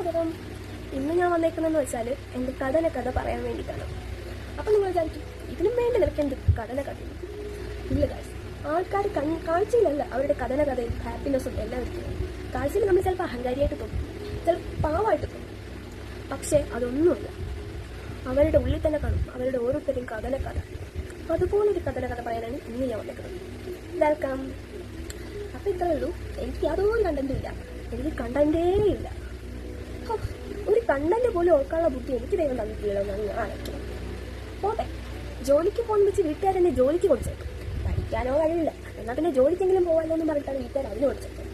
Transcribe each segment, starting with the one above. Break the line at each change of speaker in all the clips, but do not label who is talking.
സ്വാഗതം. ഇന്ന് ഞാൻ വന്നേക്കുന്നതെന്ന് വെച്ചാൽ എൻ്റെ കഥ പറയാൻ വേണ്ടിയിട്ടാണ്. അപ്പം നിങ്ങൾ വിചാരിക്കും ഇതിനും വേണ്ടി നിനക്ക് എന്ത് കഥ ഇല്ല ഗൈസ്. ആൾക്കാർ കാഴ്ചയിലല്ല അവരുടെ കഥയും ഹാപ്പിനെസ്സും എല്ലാം ഇരിക്കുന്നത്. കാഴ്ചയിൽ നമ്മൾ ചിലപ്പോൾ അഹങ്കാരിയായിട്ട് തോന്നും, ചിലപ്പോൾ പാവമായിട്ട് തോന്നും. പക്ഷേ അതൊന്നുമില്ല, അവരുടെ ഉള്ളിൽ തന്നെ കാണും അവരുടെ ഓരോരുത്തരും കഥ. അതുപോലൊരു കഥ പറയാനാണ് ഇന്ന് ഞാൻ വന്നേക്കുന്നത്. വെൽക്കം. അപ്പം ഇത്രേ ഉള്ളൂ. എനിക്ക് യാതൊരു കണ്ടന്റും ഇല്ല, എനിക്ക് കണ്ടന്റേ ഇല്ല. ഒരു കണ്ടന്റ് പോലും ഓർക്കാനുള്ള ബുദ്ധി എനിക്ക് ദൈവം തന്നിട്ടില്ലല്ലോ എന്നാണ് ഞാൻ ആലോചിക്കുന്നത്. പോട്ടെ, ജോലിക്ക് പോകുന്ന വെച്ച് വീട്ടുകാരെന്നെ ജോലിക്ക് കൊടുത്തേക്കും. പഠിക്കാനോ കഴിയില്ല, എന്നാൽ പിന്നെ ജോലിക്കെങ്കിലും പോകാമല്ലോ എന്ന് പറഞ്ഞിട്ടാണ് വീട്ടുകാർ അതിന് കൊടുത്തേക്കും.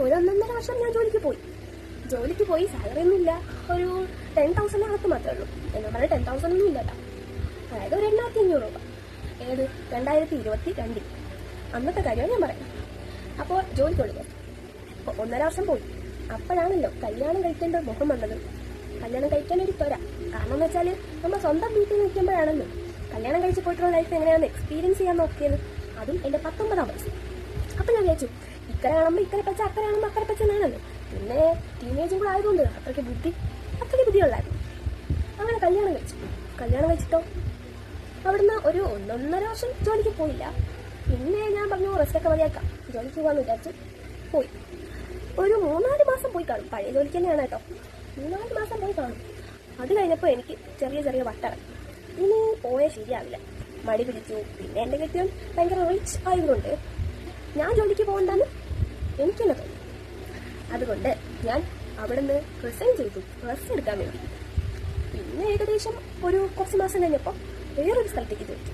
ഒരു 1.5 വർഷം ഞാൻ ജോലിക്ക് പോയി സാലറി ഒന്നും ഇല്ല, ഒരു 10,000 അകത്ത് മാത്രമേ ഉള്ളൂ. എന്നാൽ പറഞ്ഞാൽ 10,000 ഒന്നും ഇല്ലല്ലോ, അതായത് ഒരു 8,500 രൂപ. ഏത് 2022 അന്നത്തെ കാര്യമാണ് ഞാൻ പറയുന്നത്. അപ്പോൾ ജോലിക്ക് കൊടുക്കുക. അപ്പോൾ 1.5 വർഷം പോയി. അപ്പോഴാണല്ലോ കല്യാണം കഴിക്കേണ്ട മുഖം വന്നത്. കല്യാണം കഴിക്കാൻ ഒരു ത്വര. കാരണം എന്ന് വെച്ചാൽ നമ്മൾ സ്വന്തം വീട്ടിൽ നിൽക്കുമ്പോഴാണല്ലോ കല്യാണം കഴിച്ച് പോയിട്ടുള്ള ലൈഫ് എങ്ങനെയാണെന്ന് എക്സ്പീരിയൻസ് ചെയ്യാൻ നോക്കിയത്. അതും എൻ്റെ 19-ാം വയസ്സ്. അപ്പം ഞാൻ വിചാരിച്ചു ഇക്കര കാണുമ്പോൾ ഇക്കരെ പച്ച, അക്കരെ കാണുമ്പോൾ അക്കരെ പച്ച എന്നാണല്ലോ. പിന്നെ ടീനേജും കൂടെ ആയതുകൊണ്ട് അത്രയ്ക്ക് ബുദ്ധിയുള്ളായിരുന്നു. അങ്ങനെ കല്യാണം കഴിച്ചിട്ടോ അവിടുന്ന് ഒരു 1.5 വർഷം ജോലിക്ക് പോയില്ല. പിന്നെ ഞാൻ പറഞ്ഞു റെസ്റ്റൊക്കെ മതിയാക്കാം, ജോലിക്ക് പോകാമെന്ന് വിചാരിച്ചു പോയി. ഒരു 3-4 മാസം പോയി കാണും. പഴയ ജോലിക്ക് തന്നെയാണ് കേട്ടോ. 3-4 മാസം പോയി കാണും. അത് കഴിഞ്ഞപ്പോൾ എനിക്ക് ചെറിയ വട്ടം. ഇനി പോയാൽ ശരിയാവില്ല, മടി പിടിച്ചു. പിന്നെ എൻ്റെ കെട്ടിയവൻ ഭയങ്കര റിച്ച് ആയതുകൊണ്ട് ഞാൻ ജോലിക്ക് പോകണ്ടെന്ന് എനിക്ക് തന്നെ തോന്നി. അതുകൊണ്ട് ഞാൻ അവിടെ നിന്ന് റിസൈൻ ചെയ്തു, റെസ്റ്റ് എടുക്കാൻ വേണ്ടി. പിന്നെ ഏകദേശം ഒരു കുറച്ച് മാസം കഴിഞ്ഞപ്പോൾ വേറൊരു സ്ഥലത്തേക്ക് ചോദിച്ചു.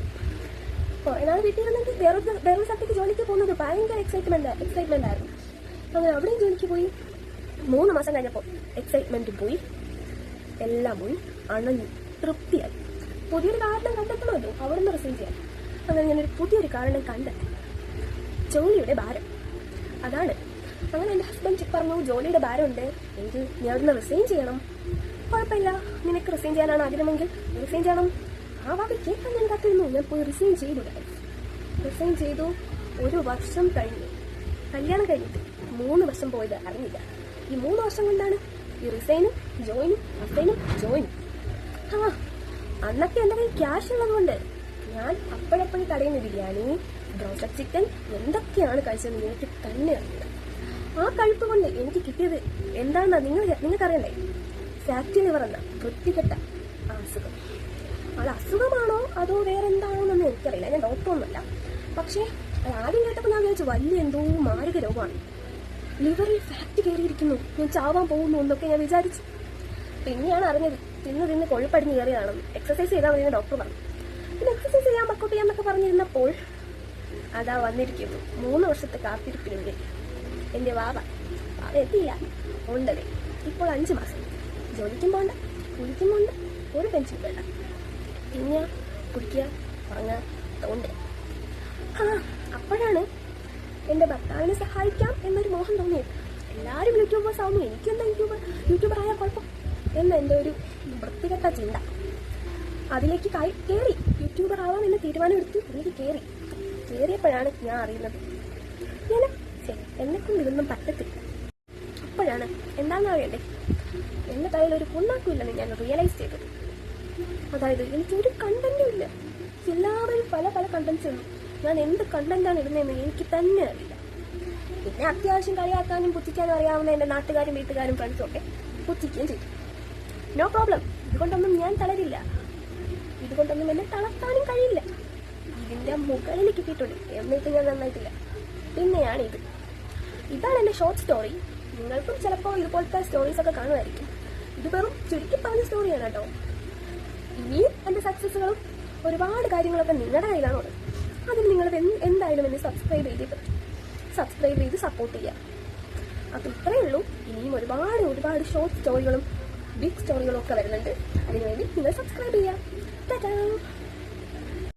കുറേ നാൾ വീട്ടിൽ ഇരുന്നെങ്കിൽ വേറൊരു സ്ഥലത്തേക്ക് ജോലിക്ക് പോകുന്നത് ഭയങ്കര എക്സൈറ്റ്മെന്റ് ആയിരുന്നു. അങ്ങനെ അവിടെയും ജോലിക്ക് പോയി. 3 മാസം കഴിഞ്ഞപ്പോൾ എക്സൈറ്റ്മെന്റ് പോയി, എല്ലാം പോയി, അണഞ്ഞു, തൃപ്തിയായി. പുതിയൊരു കാരണം കണ്ടെത്തണമല്ലോ അവിടെ നിന്ന് റിസൈൻ ചെയ്യാൻ. അങ്ങനെ ഞാനൊരു പുതിയൊരു കാരണം കണ്ടെത്തി, ജോലിയുടെ ഭാരം. അതാണ്. അങ്ങനെ എൻ്റെ ഹസ്ബൻഡ് പറഞ്ഞു ജോലിയുടെ ഭാരമുണ്ട്, എനിക്ക് ഞാൻ അവിടെ നിന്ന് റിസൈൻ ചെയ്യണം. കുഴപ്പമില്ല, നിനക്ക് റിസൈൻ ചെയ്യാനാണ് ആഗ്രഹമെങ്കിൽ റിസൈൻ ചെയ്യണം. ആ വാക്ക് കേൾക്കാൻ ഞാൻ കാത്തിരുന്നു. ഞാൻ പോയി റിസൈൻ ചെയ്തു. 1 വർഷം കഴിഞ്ഞു. കല്യാണം കഴിഞ്ഞിട്ട് 3 വർഷം പോയത് അറിഞ്ഞില്ല. ഈ 3 വർഷം കൊണ്ടാണ് ഈ റിസൈനും ജോയിനും. അന്നൊക്കെ എൻ്റെ കയ്യിൽ ക്യാഷ് ഉള്ളതുകൊണ്ട് ഞാൻ അപ്പോഴപ്പോഴും കടയിൽ നിന്ന് ബിരിയാണി, ബ്രോസ്റ്റഡ് ചിക്കൻ എന്തൊക്കെയാണ് കഴിച്ചതെന്ന് എനിക്ക് തന്നെ അറിയില്ല. ആ കഴിപ്പ് കൊണ്ട് എനിക്ക് കിട്ടിയത് എന്താണെന്നാ നിങ്ങൾക്കറിയണ്ടേ? ഫാറ്റി ലിവർ എന്ന വൃത്തികെട്ട അസുഖം. അത് അസുഖമാണോ അതോ വേറെ എന്താണോന്നൊന്നും എനിക്കറിയില്ല, ഞാൻ ഡോക്ടറൊന്നുമല്ല. പക്ഷേ അത് ആദ്യം കേട്ടപ്പോൾ ഞാൻ വിചാരിച്ചു വലിയ എന്തോ മാരക രോഗമാണ്, ലിവറിൽ ഫാറ്റ് കയറിയിരിക്കുന്നു, ഞാൻ ചാവാൻ പോകുന്നു എന്നൊക്കെ ഞാൻ വിചാരിച്ചു. പിന്നെയാണ് അറിഞ്ഞത് തിന്ന് കൊഴുപ്പടിഞ്ഞ് കയറിയതാണെന്ന്. എക്സസൈസ് ചെയ്താൽ മതി ഡോക്ടർ പറഞ്ഞു. പിന്നെ എക്സസൈസ് ചെയ്യാൻ വർക്കൗട്ട് ചെയ്യാന്നൊക്കെ പറഞ്ഞിരുന്നപ്പോൾ അതാ വന്നിരിക്കുന്നു 3 വർഷത്തെ കാത്തിരിപ്പിനുള്ളിൽ എൻ്റെ വാവ എത്തിയില്ല. ഉണ്ടല്ലേ ഇപ്പോൾ 5 മാസം. ജോലിക്കും പോണ്ട, കുളിക്കും പോണ്ട, ഒരു പെൻഷൻ വേണ്ട. തിന്നുക, കുടിക്കുക, ഉറങ്ങുക, തോണ്ടുക. അപ്പോഴാണ് എൻ്റെ ഭർത്താവിനെ സഹായിക്കാം എന്നൊരു മോഹം തോന്നിയത്. എല്ലാവരും യൂട്യൂബേഴ്സ് ആവുന്നു, എനിക്കെന്താ യൂട്യൂബർ ആയാൽ കുഴപ്പം എന്ന എൻ്റെ ഒരു വൃത്തികെട്ട ചിന്ത. അതിലേക്ക് കയറി യൂട്യൂബർ ആവാൻ എന്നെ തീരുമാനമെടുത്തു. എനിക്ക് കയറിയപ്പോഴാണ് ഞാൻ അറിയുന്നത് എന്നെക്കൊണ്ട് ഇതൊന്നും പറ്റത്തില്ല. അപ്പോഴാണ് എന്താണെന്ന് അറിയണ്ടേ, എൻ്റെ കയ്യിൽ ഒരു പുണ്ണാക്കുമില്ലെന്ന് ഞാൻ റിയലൈസ് ചെയ്തത്. അതായത് എനിക്കൊരു കണ്ടന്റും ഇല്ല. എല്ലാവരും പല കണ്ടന്റ്സ് ഉള്ളൂ. ഞാൻ എന്ത് കണ്ടന്റാണ് ഇടുന്നതെന്ന് എനിക്ക് തന്നെ അറിയില്ല. പിന്നെ അത്യാവശ്യം കളിയാക്കാനും പുച്ഛിക്കാനും അറിയാവുന്ന എൻ്റെ നാട്ടുകാരും വീട്ടുകാരും ഫ്രണ്ട്സും ഒക്കെ പുച്ഛിക്കുകയും ചെയ്തു. നോ പ്രോബ്ലം, ഇതുകൊണ്ടൊന്നും ഞാൻ തളരില്ല, ഇതുകൊണ്ടൊന്നും എന്നെ തളർത്താനും കഴിയില്ല. ഇതിൻ്റെ മുകളിൽ കിട്ടിയിട്ടുണ്ട്, എന്നിട്ട് ഞാൻ നന്നായിട്ടില്ല. പിന്നെയാണ് ഇതാണ് എൻ്റെ ഷോർട്ട് സ്റ്റോറി. നിങ്ങൾക്കും ചിലപ്പോൾ ഇതുപോലത്തെ സ്റ്റോറീസൊക്കെ കാണുമായിരിക്കും. ഇത് വെറും ചുരുക്കി പറഞ്ഞ സ്റ്റോറിയാണ് കേട്ടോ. ഇനിയും എൻ്റെ സക്സസ്സുകളും ഒരുപാട് കാര്യങ്ങളൊക്കെ നിങ്ങളുടെ കയ്യിലാണുള്ളത്. അതിന് നിങ്ങൾ എന്തായാലും എന്നെ സബ്സ്ക്രൈബ് ചെയ്ത് സപ്പോർട്ട് ചെയ്യുക. അപ്പോൾ ഇത്രയേ ഉള്ളൂ. ഇനിയും ഒരുപാട് ഷോർട്ട് സ്റ്റോറികളും ബിഗ് സ്റ്റോറികളും ഒക്കെ വരുന്നുണ്ട്. അതിനുവേണ്ടി നിങ്ങൾ സബ്സ്ക്രൈബ് ചെയ്യുക. ടാറ്റാ.